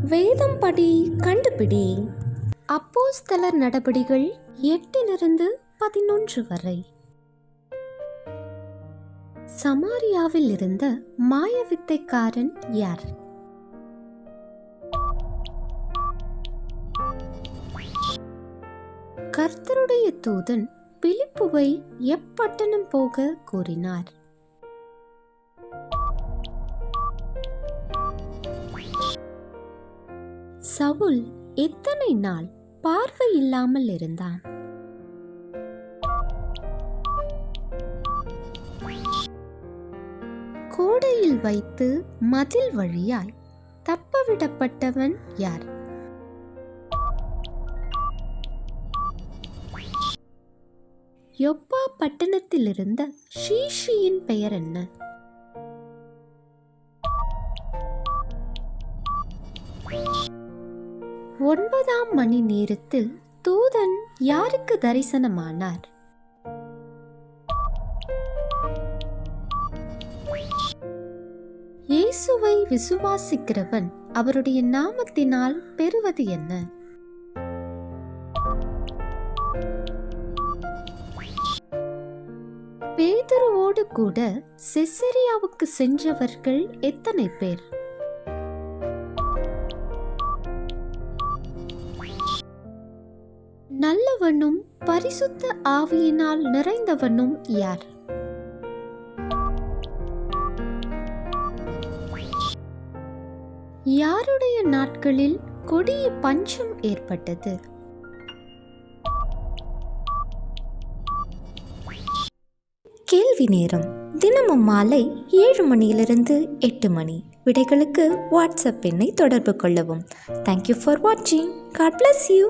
வேதம் படி கண்டுபிடி. அப்போஸ்தலர் நடபடிகள் 8-11 வரை. சமாரியாவில் இருந்த மாயவித்தைக்காரன் யார்? கர்த்தருடைய தூதன் பிலிப்புவை எப்பட்டணம் போக கூறினார்? சவுல் எத்தனை நாள் பார்வை இல்லாமல் இருந்தான்? கோடையில் வைத்து மதில் வழியாய் தப்பவிடப்பட்டவன் யார்? யோப்பா பட்டணத்தில் இருந்த ஷீஷியின் பெயர் என்ன? ஒன்பதாம் மணி நேரத்தில் தூதன் யாருக்கு தரிசனமானார்? இயேசுவை விசுவாசிக்கிறவன் அவருடைய நாமத்தினால் பெறுவது என்ன? பேதுருவோடு கூட செசரியாவுக்கு சென்றவர்கள் எத்தனை பேர்? நல்லவனும் பரிசுத்த ஆவியினால் நிறைந்தவனும் யார்? யாருடைய நாட்களில் கொடிய பஞ்சம் ஏற்பட்டது? கேள்வி நேரம். தினமும் மாலை 7 மணியிலிருந்து 8 மணி. விடைகளுக்கு வாட்ஸ்அப் எண்ணை தொடர்பு கொள்ளவும். தேங்க்யூ ஃபார் வாட்சிங். God bless you.